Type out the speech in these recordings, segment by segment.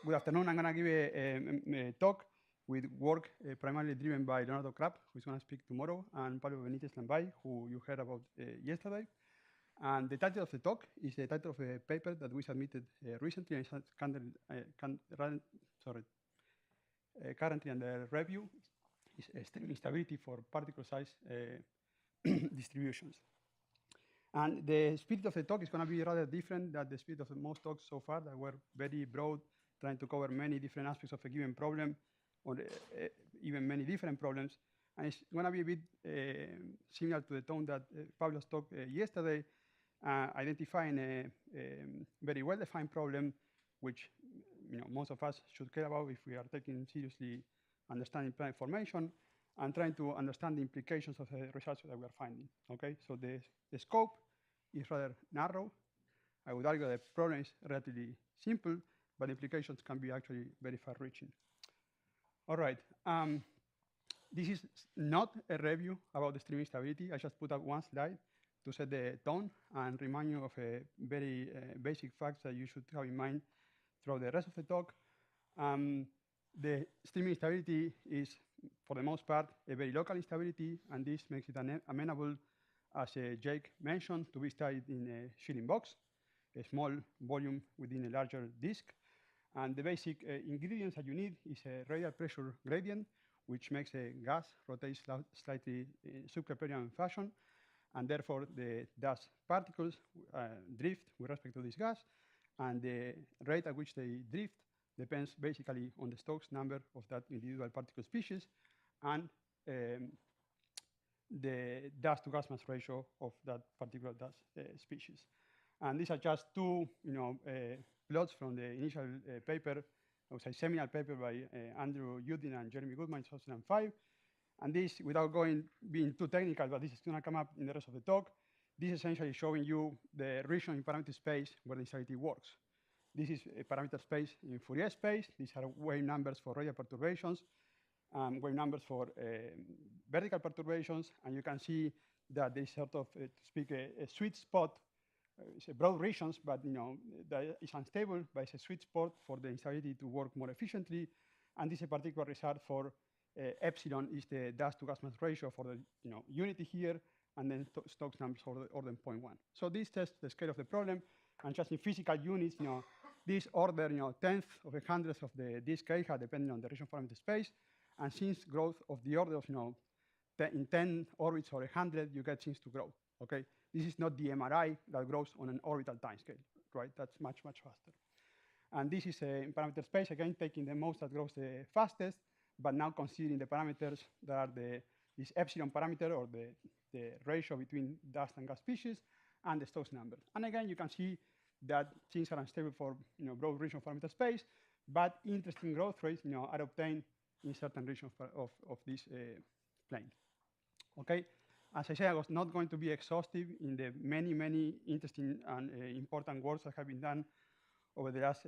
Good afternoon. I'm going to give a talk with work primarily driven by Leonardo Krapp, who's going to speak tomorrow, and Pablo Benitez Lambay, who you heard about yesterday. And the title of the talk is the title of a paper that we submitted recently, and currently under review. Is extreme instability for particle size distributions. And the spirit of the talk is going to be rather different than the spirit of the most talks so far that were very broad, trying to cover many different aspects of a given problem, or even many different problems. And it's going to be a bit similar to the tone that Pablo's talk yesterday, identifying a very well-defined problem, which most of us should care about if we are taking seriously understanding planet formation, and trying to understand the implications of the results that we are finding. Okay, so the scope is rather narrow. I would argue the problem is relatively simple, but implications can be actually very far-reaching. All right, this is not a review about the stream instability. I just put up one slide to set the tone and remind you of a very basic facts that you should have in mind throughout the rest of the talk. The stream instability is, for the most part, a very local instability, and this makes it amenable, as Jake mentioned, to be studied in a shielding box, a small volume within a larger disk. And the basic ingredients that you need is a radial pressure gradient, which makes a gas rotate slightly in subcapillarian fashion, and therefore the dust particles drift with respect to this gas, and the rate at which they drift depends basically on the Stokes number of that individual particle species and the dust to gas mass ratio of that particular dust species. And these are just two plots from the initial paper, I would say seminal paper by Andrew Udin and Jeremy Goodman in 2005. And this, without being too technical, but this is going to come up in the rest of the talk, this is essentially showing you the region in parameter space where the instability works. This is a parameter space in Fourier space. These are wave numbers for radial perturbations, wave numbers for vertical perturbations, and you can see that there is sort of, to speak, a sweet spot. It's a broad regions, but that is unstable, but it's a sweet spot for the instability to work more efficiently. And this is a particular result for epsilon is the dust to gas mass ratio for the unity here, and then Stokes numbers for the order 0.1. So this tests the scale of the problem, and just in physical units, this order, tenth of a hundredth of the disk K depending on the region parameter space, and since growth of the order of in 10 orbits or 100, you get since to grow. Okay, this is not the MRI that grows on an orbital time scale, right? That's much faster. And this is a parameter space, again taking the most that grows the fastest, but now considering the parameters that are this epsilon parameter, or the ratio between dust and gas species, and the Stokes number. And again, you can see that things are unstable for broad region parameter space, but interesting growth rates are obtained in certain regions of this plane. Okay, as I said, I was not going to be exhaustive in the many interesting and important works that have been done over the last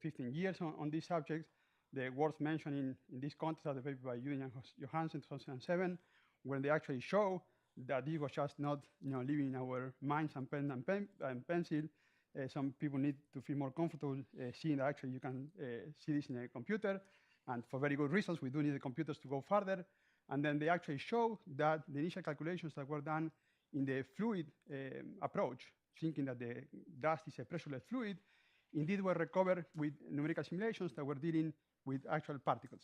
15 years on this subject. The worth mentioning in this context are the paper by Udin and Johansen in 2007, where they actually show that this was just not living in our minds and pen and pencil. Some people need to feel more comfortable seeing that actually you can see this in a computer, and for very good reasons. We do need the computers to go further. And then they actually show that the initial calculations that were done in the fluid approach, thinking that the dust is a pressureless fluid, indeed were recovered with numerical simulations that were dealing with actual particles.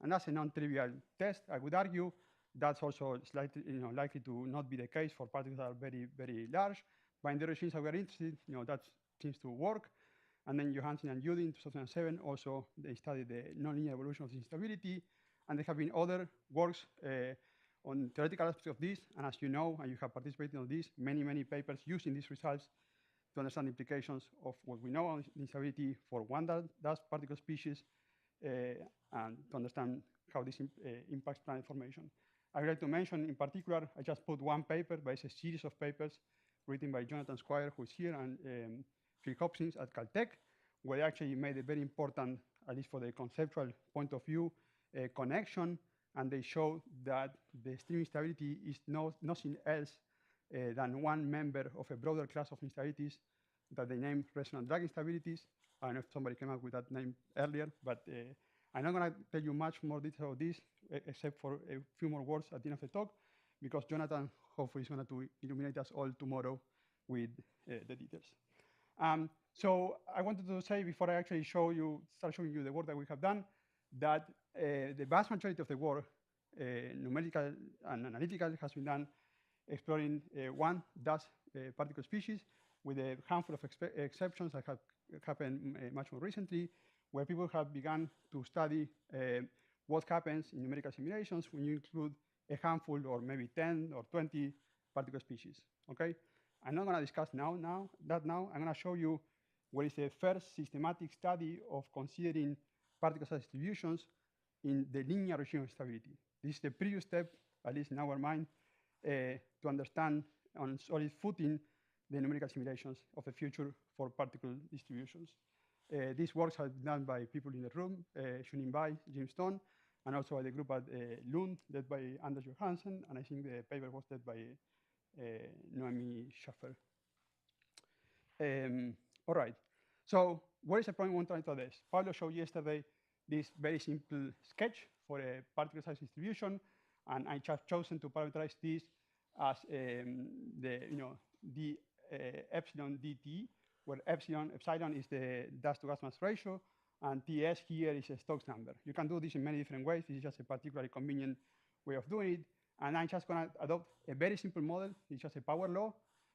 And that's a non-trivial test. I would argue that's also slightly likely to not be the case for particles that are very large. But in the regimes that we are interested, that seems to work. And then Johansen and Udin in 2007 also they studied the nonlinear evolution of the instability. And there have been other works on theoretical aspects of this. And as you know, and you have participated in this, many papers using these results to understand the implications of what we know on instability for one dust particle species, and to understand how this impacts planet formation. I would like to mention in particular, I just put one paper, but it's a series of papers written by Jonathan Squire, who is here, and Phil Hopkins at Caltech, where they actually made a very important, at least for the conceptual point of view, connection, and they show that the stream instability is nothing else than one member of a broader class of instabilities that they name resonant drag instabilities. I don't know if somebody came up with that name earlier, but I'm not going to tell you much more detail of this, except for a few more words at the end of the talk, because Jonathan hopefully is going to illuminate us all tomorrow with the details. So I wanted to say before I actually start showing you the work that we have done, that the vast majority of the work, numerical and analytical, has been done exploring one dust particle species, with a handful of exceptions that have happened much more recently, where people have begun to study what happens in numerical simulations when you include a handful or maybe 10 or 20 particle species, okay? I'm not gonna discuss now. I'm gonna show you what is the first systematic study of considering particle size distributions in the linear regime of stability. This is the previous step, at least in our mind, to understand on solid footing the numerical simulations of the future for particle distributions. These works have been done by people in the room, Shunin Bai, Jim Stone, and also by the group at Lund, led by Anders Johansen, and I think the paper was led by Noemi Schaffer. All right, so what is the point we want to address? Pablo showed yesterday this very simple sketch for a particle size distribution, and I have chosen to parameterize this as the epsilon dt, where epsilon is the dust to gas mass ratio, and TS here is a Stokes number. You can do this in many different ways. This is just a particularly convenient way of doing it. And I'm just going to adopt a very simple model. It's just a power law.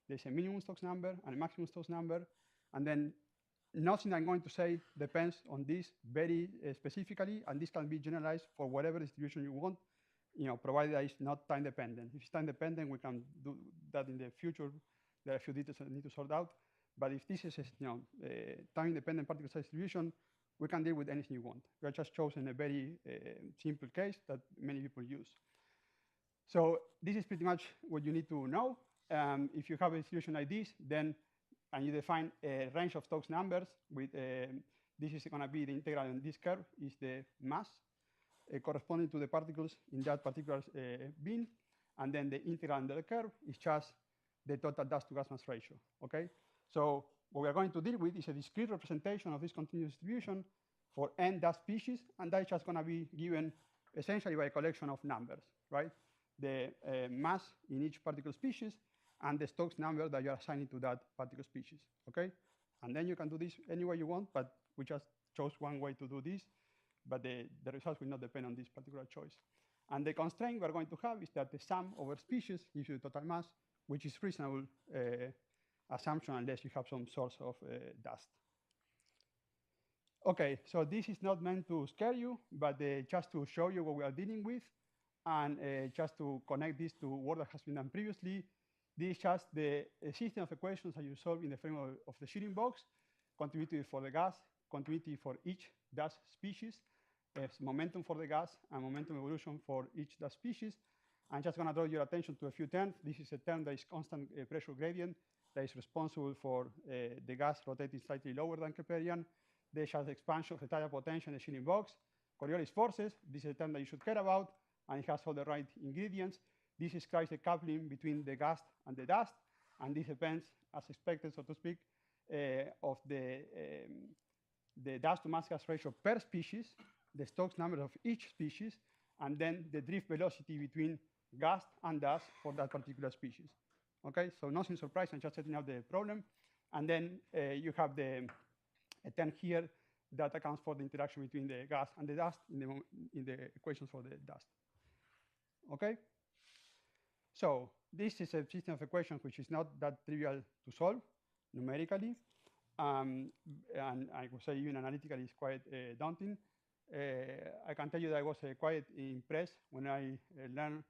There's a minimum Stokes number and a maximum Stokes number. And then nothing I'm going to say depends on this very specifically, and this can be generalized for whatever distribution you want, provided that it's not time dependent. If it's time dependent, we can do that in the future. There are a few details I need to sort out. But if this is a time-independent particle size distribution, we can deal with anything you want. We have just chosen a very simple case that many people use. So this is pretty much what you need to know. If you have a distribution like this, then and you define a range of Stokes numbers with this is going to be the integral in this curve is the mass corresponding to the particles in that particular bin, and then the integral under the curve is just the total dust to gas mass ratio. Okay, so what we are going to deal with is a discrete representation of this continuous distribution for n dust species, and that is just going to be given essentially by a collection of numbers, right? The mass in each particle species and the Stokes number that you are assigning to that particle species, okay? And then you can do this any way you want, but we just chose one way to do this, but the results will not depend on this particular choice. And the constraint we're going to have is that the sum over species gives you the total mass, which is reasonable assumption unless you have some source of dust. Okay, so this is not meant to scare you, but just to show you what we are dealing with, and just to connect this to work that has been done previously. This is just the system of equations that you solve in the framework of the Shearing box, continuity for the gas, continuity for each dust species, momentum for the gas, and momentum evolution for each dust species. I'm just going to draw your attention to a few terms. This is a term that is constant pressure gradient that is responsible for the gas rotating slightly lower than Keplerian. There's just expansion of the tidal potential in the Shearing box. Coriolis forces, this is a term that you should care about, and it has all the right ingredients. This describes the coupling between the gas and the dust, and this depends, as expected, so to speak, of the dust to mass gas ratio per species, the Stokes number of each species, and then the drift velocity between gas and dust for that particular species. Okay, so nothing surprising, just setting out the problem. And then you have a term here that accounts for the interaction between the gas and the dust in the equations for the dust. Okay? So this is a system of equations which is not that trivial to solve numerically. And I would say even analytically it's quite daunting. I can tell you that I was quite impressed when I learned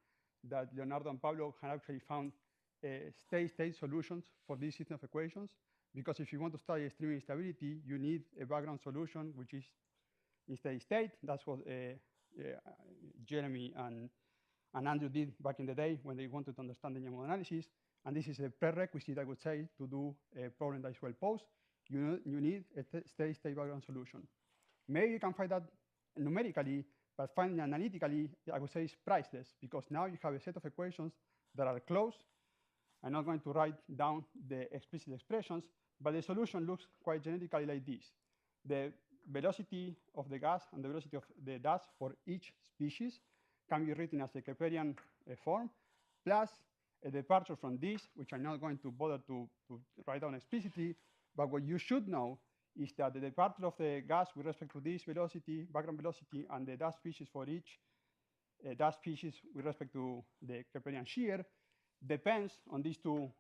that Leonardo and Pablo had actually found steady-state solutions for this system of equations. Because if you want to study extreme instability, you need a background solution which is in steady state. That's what Jeremy and Andrew did back in the day when they wanted to understand the linear analysis. And this is a prerequisite, I would say, to do a problem that is well posed. You need a steady-state background solution. Maybe you can find that numerically, but finding analytically, I would say, is priceless, because now you have a set of equations that are close. I'm not going to write down the explicit expressions, but the solution looks quite genetically like this. the velocity of the gas and the velocity of the dust for each species can be written as a Keplerian form, plus a departure from this, which I'm not going to bother to write down explicitly, but what you should know is that the departure of the gas with respect to this velocity, background velocity, and the dust species for each dust species with respect to the Keplerian shear depends on these two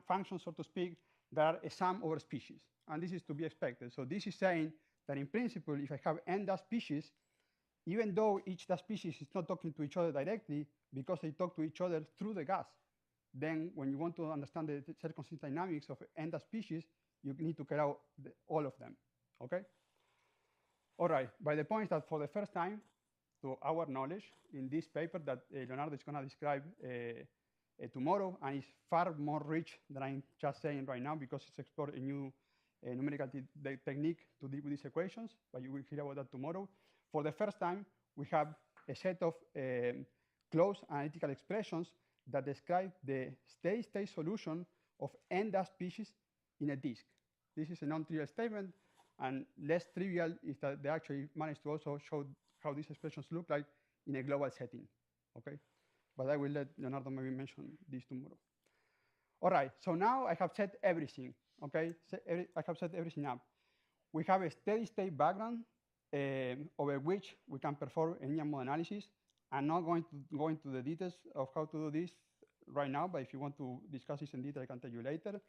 functions, so to speak, that are a sum over species. And this is to be expected. So this is saying that in principle, if I have n dust species, even though each dust species is not talking to each other directly, because they talk to each other through the gas, then when you want to understand the circumstance dynamics of n dust species, you need to carry out all of them, okay? All right, but the point is that for the first time, to our knowledge, in this paper that Leonardo is gonna describe tomorrow, and it's far more rich than I'm just saying right now because it's explored a new numerical technique to deal with these equations, but you will hear about that tomorrow. For the first time, we have a set of closed analytical expressions that describe the steady-state solution of n dust species in a disk. This is a non-trivial statement, and less trivial is that they actually managed to also show how these expressions look like in a global setting, okay? But I will let Leonardo maybe mention this tomorrow. All right, so now I have set everything, okay? I have set everything up. We have a steady-state background over which we can perform a linear model analysis. I'm not going to go into the details of how to do this right now, but if you want to discuss this in detail, I can tell you later.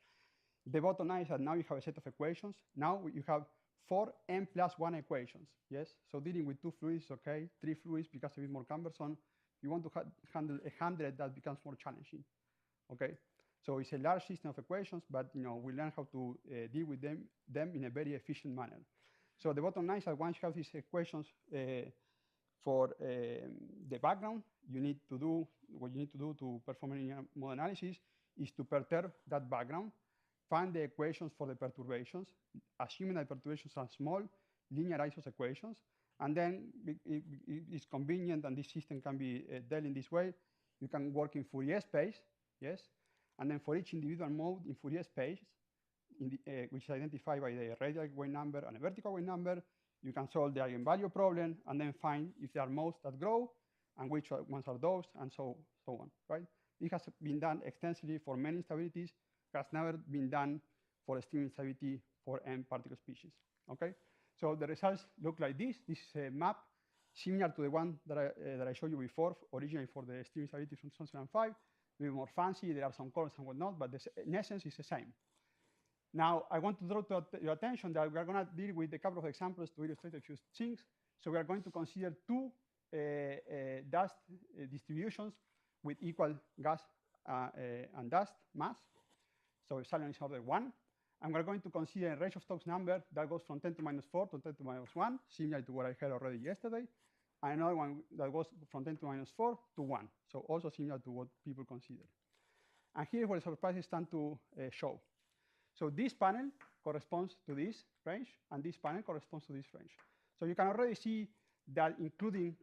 The bottom line is that now you have a set of equations. Now you have 4 n plus 1 equations, yes? So dealing with 2 fluids, okay, 3 fluids becomes a bit more cumbersome. You want to handle 100, that becomes more challenging, okay? So it's a large system of equations, but we learn how to deal with them in a very efficient manner. So the bottom line is that once you have these equations for the background, what you need to do to perform a linear model analysis is to perturb that background, find the equations for the perturbations, assuming that perturbations are small, linearize those equations, and then it's convenient and this system can be dealt in this way. You can work in Fourier space, yes? And then for each individual mode in Fourier space, which is identified by the radial weight number and a vertical weight number, you can solve the eigenvalue problem and then find if there are modes that grow and which ones are those, and so on, right? It has been done extensively for many instabilities, has never been done for extreme instability for n particle species, okay? So the results look like this. This is a map similar to the one that I showed you before, originally for the extreme instability from 2005, a bit more fancy, there are some colors and whatnot, but in essence, it's the same. Now, I want to draw to your attention that we are going to deal with a couple of examples to illustrate a few things. So we are going to consider 2 dust distributions with equal gas and dust mass. So epsilon is order 1. And we're going to consider a range of Stokes number that goes from 10 to minus 4 to 10 to minus 1, similar to what I had already yesterday. And another one that goes from 10 to minus 4 to 1. So also similar to what people consider. And here is where the surprises stand to show. So this panel corresponds to this range, and this panel corresponds to this range. So you can already see that including,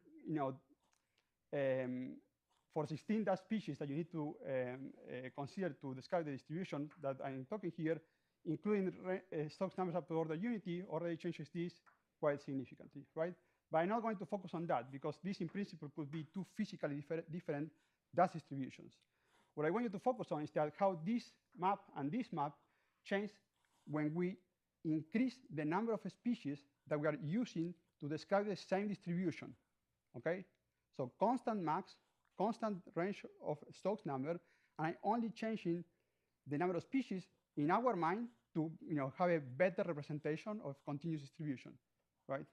for 16 dust species that you need to consider to describe the distribution that I'm talking here, including Stokes numbers up to order unity, already changes this quite significantly, right? But I'm not going to focus on that because this in principle could be 2 physically different dust distributions. What I want you to focus on is that how this map and this map change when we increase the number of species that we are using to describe the same distribution, okay? So constant max, constant range of Stokes number, and I'm only changing the number of species in our mind to have a better representation of continuous distribution, right?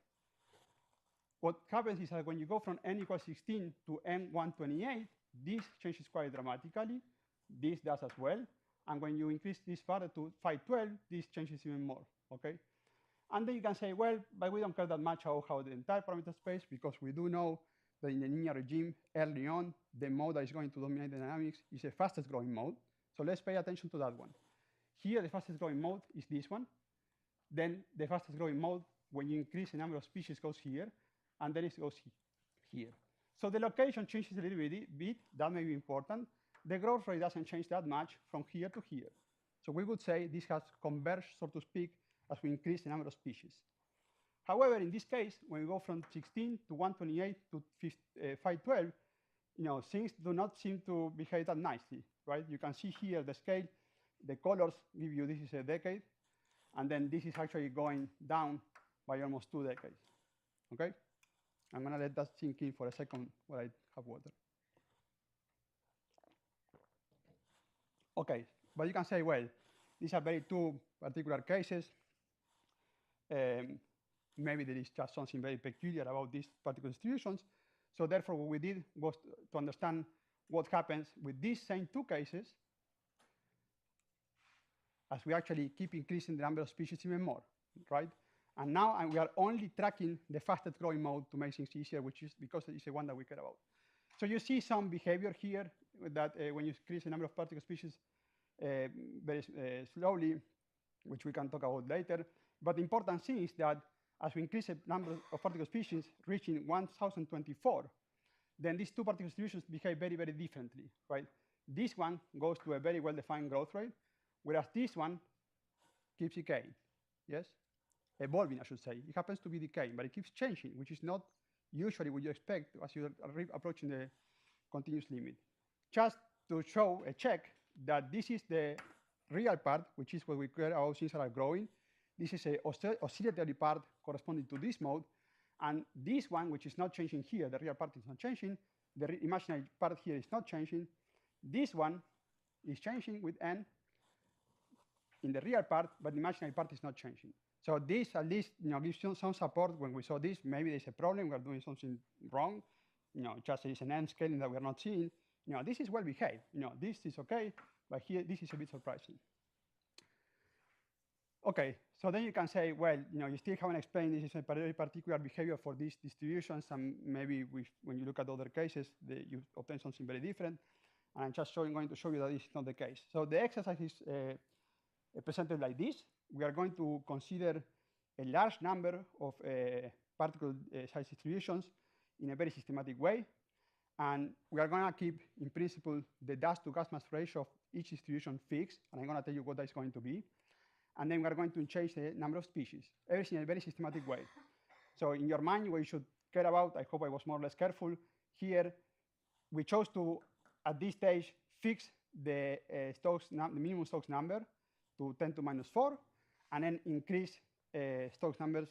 What happens is that when you go from n equals 16 to n 128, this changes quite dramatically. This does as well. And when you increase this further to 512, this changes even more, okay? And then you can say, well, but we don't care that much how the entire parameter space, because we do know that in the linear regime, early on, the mode that is going to dominate the dynamics is the fastest growing mode. So let's pay attention to that one. Here, the fastest growing mode is this one. Then the fastest growing mode, when you increase the number of species, goes here, and then it goes here. So the location changes a little bit. That may be important. The growth rate doesn't change that much from here to here. So we would say this has converged, so to speak, as we increase the number of species. However, in this case, when we go from 16 to 128 to 512, things do not seem to behave that nicely, right? You can see here the scale, the colors give you this is a decade, and then this is actually going down by almost 2 decades, okay? I'm gonna let that sink in for a second while I have water. Okay, but you can say, well, these are very two particular cases. Maybe there is just something very peculiar about these particular distributions. So therefore, what we did was to understand what happens with these same two cases as we actually keep increasing the number of species even more, right? And now we are only tracking the fastest growing mode to make things easier, which is because it's the one that we care about. So you see some behavior here that when you increase the number of particle species very slowly, which we can talk about later. But the important thing is that as we increase the number of particle species reaching 1024, then these two particle distributions behave very, very differently, right? This one goes to a very well-defined growth rate, whereas this one keeps decaying, yes? Evolving, I should say. It happens to be decaying, but it keeps changing, which is not usually what you expect as you are approaching the continuous limit. Just to show a check that this is the real part, which is what we care about things that are growing. This is a oscillatory part corresponding to this mode. And this one, which is not changing here, the real part is not changing. The imaginary part here is not changing. This one is changing with n in the real part, but the imaginary part is not changing. So this at least gives some support when we saw this. Maybe there's a problem, we're doing something wrong. Just there is an n scaling that we're not seeing. This is well behaved. This is okay, but here this is a bit surprising. Okay, so then you can say, well, you still haven't explained this is a very particular behavior for these distributions, and maybe when you look at other cases, you obtain something very different. And I'm just going to show you that this is not the case. So the exercise is presented like this. We are going to consider a large number of particle size distributions in a very systematic way. And we are going to keep, in principle, the dust to gas mass ratio of each distribution fixed. And I'm going to tell you what that is going to be. And then we are going to change the number of species, everything in a very systematic way. So in your mind, what you should care about, I hope I was more or less careful. Here, we chose to, at this stage, fix the minimum Stokes number to 10 to minus 4, and then increase Stokes numbers,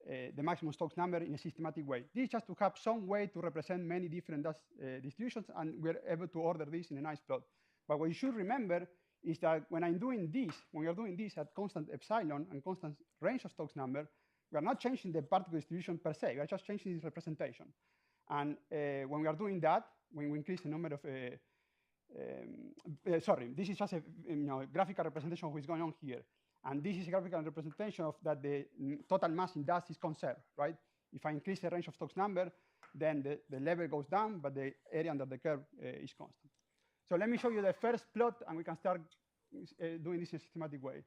the maximum Stokes number in a systematic way. This is just to have some way to represent many different dust distributions, and we're able to order this in a nice plot. But what you should remember is that when I'm doing this, when we are doing this at constant epsilon and constant range of Stokes number, we are not changing the particle distribution per se, we are just changing this representation. And when we are doing that, when we increase the number of, this is just a graphical representation of what's going on here. And this is a graphical representation of that the total mass in dust is conserved, right? If I increase the range of Stokes number, then the level goes down, but the area under the curve is constant. So let me show you the first plot, and we can start doing this in a systematic way.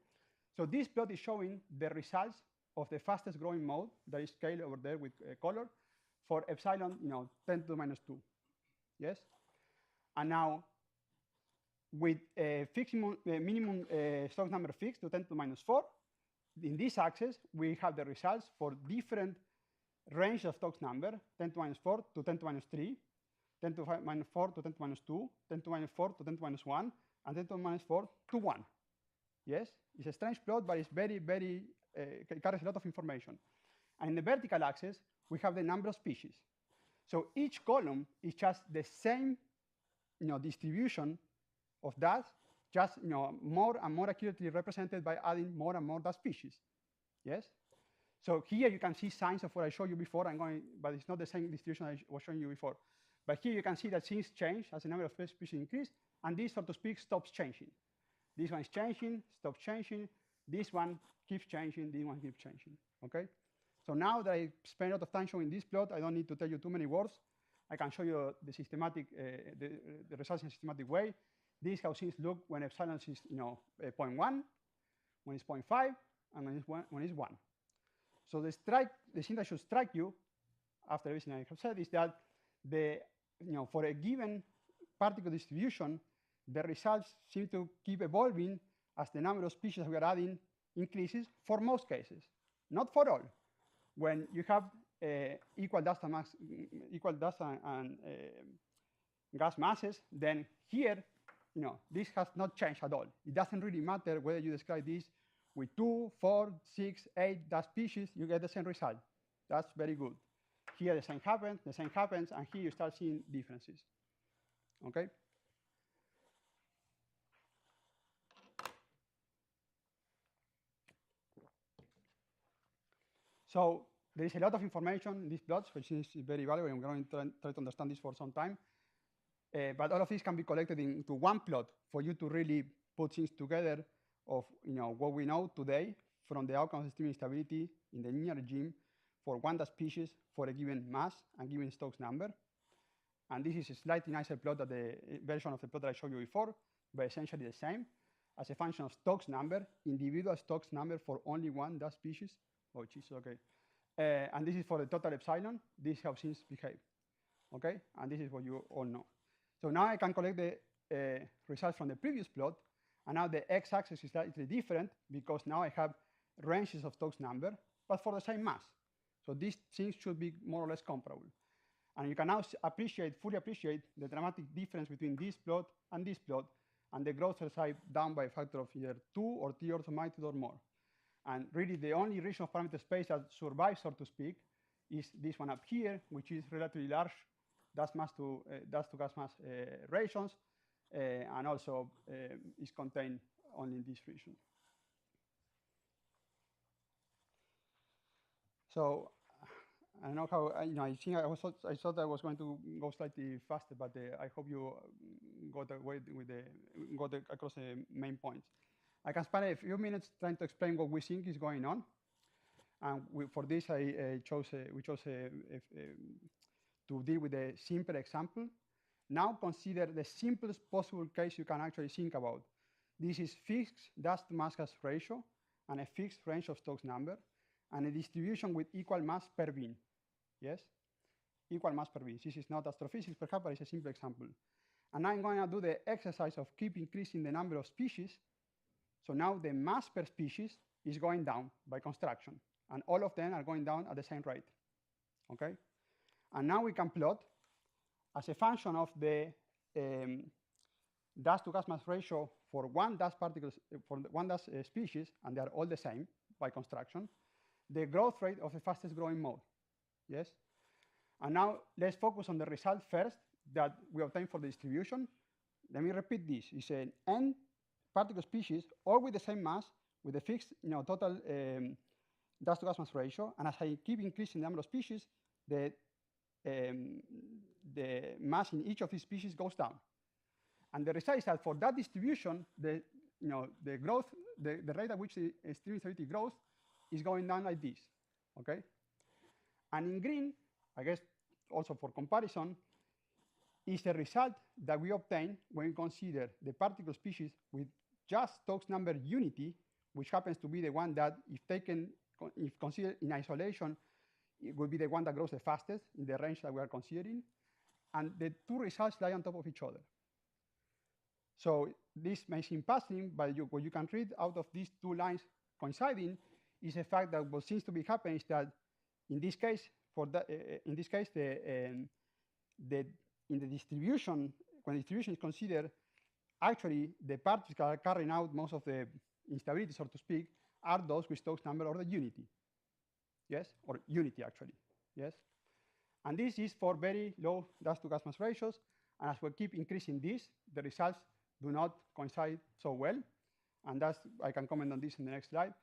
So this plot is showing the results of the fastest growing mode that is scaled over there with color for epsilon, 10 to the minus 2. Yes? And now, with fixing minimum Stokes number fixed to 10 to the minus 4, in this axis, we have the results for different range of Stokes number, 10 to minus 4 to 10 to minus 3, 10 to minus 4 to 10 to minus 2, 10 to minus 4 to 10 to minus 1, and 10 to minus 4 to 1. Yes? It's a strange plot, but it's very, very, it carries a lot of information. And in the vertical axis, we have the number of species. So each column is just the same distribution of dust, just more and more accurately represented by adding more and more dust species. Yes? So here you can see signs of what I showed you before. But it's not the same distribution I was showing you before. But here you can see that things change as the number of species increase, and this, so to speak, stops changing. This one is changing, stops changing. This one keeps changing. This one keeps changing. Okay? So now that I spent a lot of time showing this plot, I don't need to tell you too many words. I can show you the systematic, the results in a systematic way. This is how things look when epsilon is 0.1, when it's 0.5, and when it's 1. So the thing that should strike you after everything I have said is that for a given particle distribution, the results seem to keep evolving as the number of species we are adding increases for most cases, not for all. When you have equal dust and gas masses, then here, this has not changed at all. It doesn't really matter whether you describe this with 2, 4, 6, 8 dust species, you get the same result. That's very good. Here the same happens, and here you start seeing differences. Okay? So there is a lot of information in these plots, which is very valuable. I'm going to try to understand this for some time. But all of this can be collected into one plot for you to really put things together of what we know today from the outcomes of stream instability in the linear regime for one dust species for a given mass and given Stokes number. And this is a slightly nicer plot than the version of the plot that I showed you before, but essentially the same as a function of Stokes number, individual Stokes number for only one dust species. Oh, geez, okay. And this is for the total epsilon. This is how things behave. Okay, and this is what you all know. So now I can collect the results from the previous plot, and now the x-axis is slightly different because now I have ranges of Stokes number, but for the same mass. So these things should be more or less comparable. And you can now fully appreciate the dramatic difference between this plot, and the growth rates are down by a factor of either 2 or 3 orders of magnitude or more. And really the only region of parameter space that survives, so to speak, is this one up here, which is relatively large dust to gas mass ratios, and also is contained only in this region. So I don't know how, I think I thought I was going to go slightly faster, but I hope you got across the main points. I can spend a few minutes trying to explain what we think is going on. And for this, we chose to deal with a simple example. Now consider the simplest possible case you can actually think about. This is fixed dust mass gas ratio and a fixed range of Stokes number and a distribution with equal mass per bin. Yes? Equal mass per bin. This is not astrophysics perhaps, but it's a simple example. And now I'm going to do the exercise of keep increasing the number of species. So now the mass per species is going down by construction, and all of them are going down at the same rate. Okay? And now we can plot as a function of the dust to gas mass ratio for one dust species, and they are all the same by construction, the growth rate of the fastest growing mode. Yes? And now let's focus on the result first that we obtain for the distribution. Let me repeat this. It's an n particle species, all with the same mass, with a fixed total dust to gas mass ratio. And as I keep increasing the number of species, the mass in each of these species goes down. And the result is that for that distribution, the rate at which the stream instability grows is going down like this. Okay? And in green, I guess also for comparison, is the result that we obtain when we consider the particle species with just Stokes number unity, which happens to be the one that, if considered in isolation, it will be the one that grows the fastest in the range that we are considering. And the two results lie on top of each other. So this may seem puzzling, but what you can read out of these two lines coinciding is the fact that what seems to be happening is that in this case, in the distribution, when the distribution is considered, actually the parts that are carrying out most of the instability, so to speak, are those with Stokes number order unity. Yes, or unity actually. Yes, and this is for very low dust to gas mass ratios. And as we keep increasing this, the results do not coincide so well. And I can comment on this in the next slide.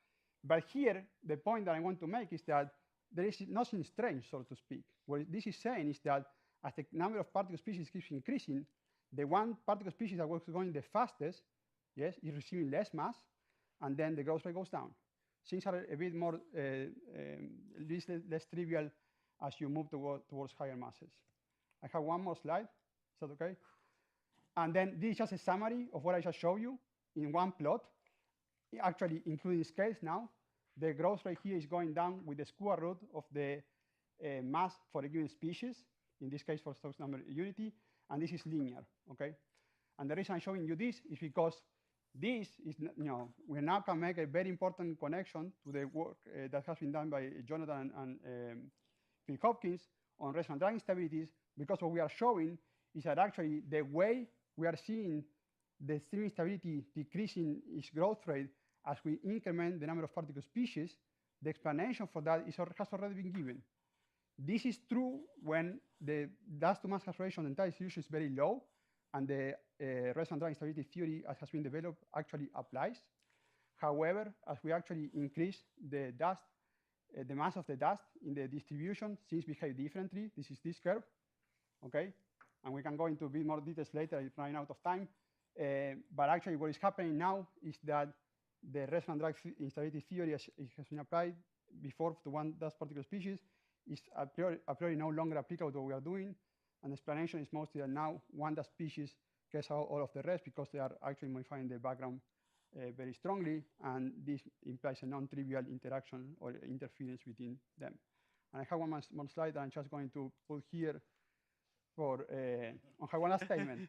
But here, the point that I want to make is that there is nothing strange, so to speak. What this is saying is that as the number of particle species keeps increasing, the one particle species that was going the fastest, yes, is receiving less mass, and then the growth rate goes down. Things are a bit more less trivial as you move towards higher masses. I have one more slide. Is that okay? And then this is just a summary of what I just showed you in one plot, actually including scales now. The growth rate here is going down with the square root of the mass for a given species, in this case for Stokes number unity, and this is linear, okay? And the reason I'm showing you this is because This is, we now can make a very important connection to the work that has been done by Jonathan and Phil Hopkins on restaurant drag instabilities, because what we are showing is that actually the way we are seeing the stream instability decreasing its growth rate as we increment the number of particle species, the explanation for that has already been given. This is true when the dust to mass gas ratio on the entire solution is very low, and the restaurant drag instability theory as has been developed actually applies. However, as we actually increase the dust, the mass of the dust in the distribution, things behave differently. This is this curve, okay? And we can go into a bit more details later. I'm running out of time. But actually what is happening now is that the restaurant drag instability theory, as it has been applied before to one dust particle species, is a priori no longer applicable to what we are doing. And the explanation is mostly that now one dust species gets out all of the rest because they are actually modifying the background very strongly, and this implies a non-trivial interaction or interference between them. And I have one more slide that I'm just going to put here for on one last statement.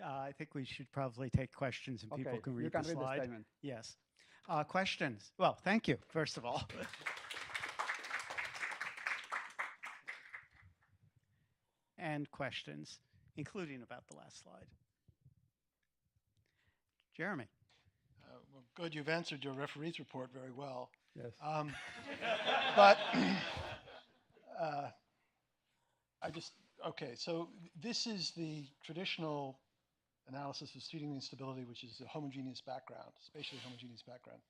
I think we should probably take questions and people can read you can the read slide. the statement. Yes. Questions? Well, thank you, first of all. And questions, including about the last slide. Jeremy. Well, good. You've answered your referee's report very well. Yes. But okay, so this is the traditional analysis of streaming instability, which is a homogeneous background, spatially homogeneous background,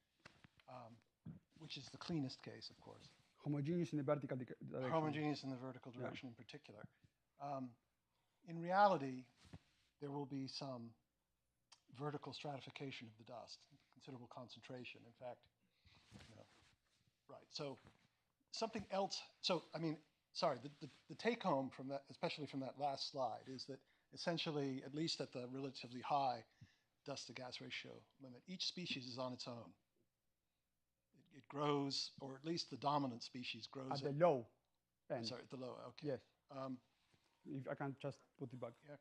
which is the cleanest case, of course. Homogeneous in the vertical direction. Homogeneous in the vertical direction in particular. In reality, there will be some vertical stratification of the dust, considerable concentration. In fact, right. So something else. So I mean, sorry. The take home from that, especially from that last slide, is that essentially, at least at the relatively high dust to gas ratio limit, each species is on its own. It grows, or at least the dominant species grows at the low end. Sorry, at the low. Okay. Yes. If I can just put it back. Yeah.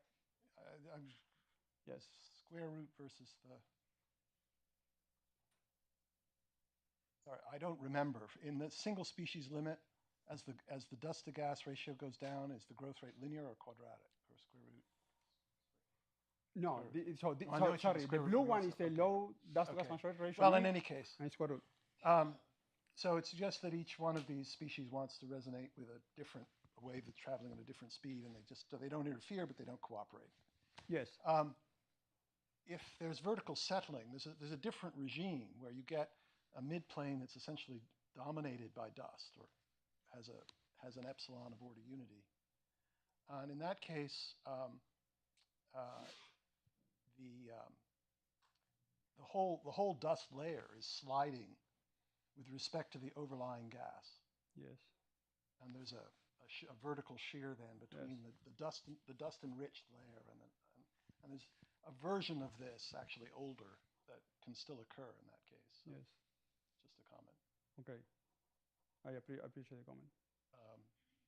Yes. Square root versus the. Sorry, I don't remember. In the single species limit, as the dust to gas ratio goes down, is the growth rate linear or quadratic, or square root? No. Sorry, the blue one is the low dust to gas mass ratio. Well, in any case. And square root. So it suggests that each one of these species wants to resonate with a different wave that's traveling at a different speed, and they don't interfere, but they don't cooperate. Yes. If there's vertical settling, there's a different regime where you get a midplane that's essentially dominated by dust, or has an epsilon of order unity. And in that case, the whole dust layer is sliding with respect to the overlying gas. Yes. And there's a vertical shear then between the dust enriched layer and there's a version of this, actually older, that can still occur in that case. So yes. Just a comment. Okay. I appreciate the comment.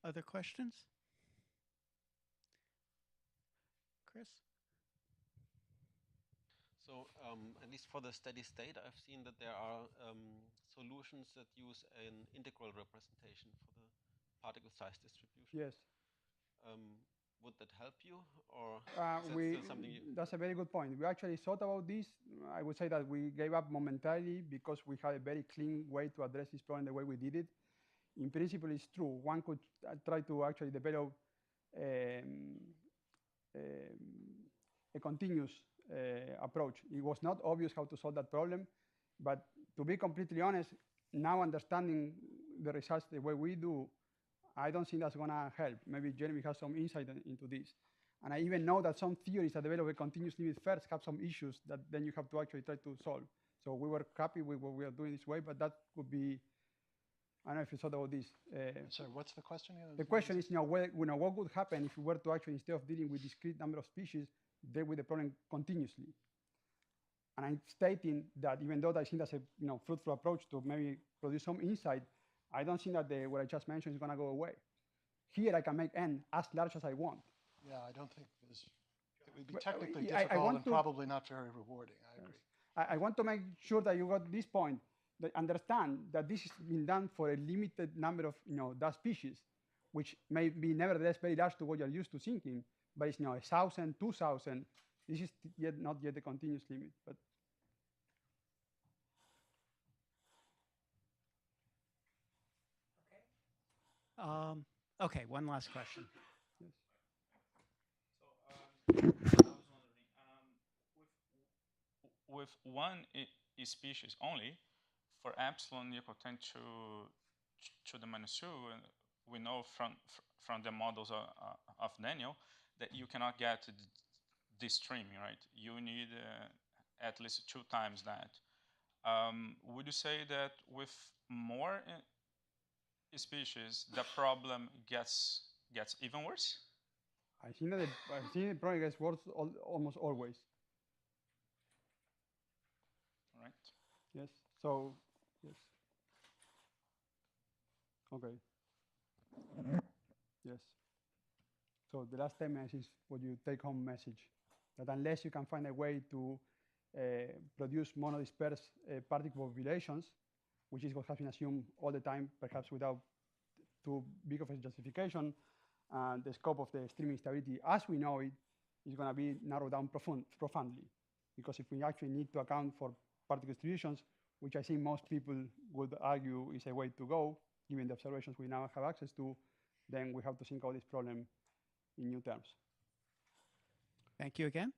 Other questions? Chris? So at least for the steady state, I've seen that there are solutions that use an integral representation for the particle size distribution. Yes. Would that help you, or that's a very good point. We actually thought about this. I would say that we gave up momentarily because we had a very clean way to address this problem the way we did it. In principle, it's true. One could try to actually develop a continuous approach. It was not obvious how to solve that problem, but to be completely honest, now understanding the results the way we do, I don't think that's going to help. Maybe Jeremy has some insight into this. And I even know that some theories that develop a continuous limit first have some issues that then you have to actually try to solve. So we were happy with what we are doing this way, but that could be, I don't know if you thought about this. Sorry, what's the question? The question is, what would happen if we were to actually, instead of dealing with discrete number of species, deal with the problem continuously? And I'm stating that even though I think that's a fruitful approach to maybe produce some insight, I don't think that what I just mentioned is going to go away. Here, I can make n as large as I want. Yeah, I don't think it would be technically difficult and probably not very rewarding. I agree. I want to make sure that you got this point, that understand that this is being done for a limited number of dust species, which may be nevertheless very large to what you're used to thinking, but it's 1,000, 2,000. This is not yet the continuous limit, but Okay, one last question. yes. So I was wondering, with one species only, for epsilon equal 10 to the minus 2, we know from the models of Daniel that you cannot get this streaming, right? You need at least 2 times that. Would you say that with more species, the problem gets even worse? I think that the problem gets worse almost always. Right. Yes. So, yes. Okay. Yes. So the last statement is what you take home message, that unless you can find a way to produce monodispersed particle populations, which is what has been assumed all the time, perhaps without too big of a justification, the scope of the streaming stability as we know it is going to be narrowed down profoundly. Because if we actually need to account for particle distributions, which I think most people would argue is a way to go, given the observations we now have access to, then we have to think about this problem in new terms. Thank you again.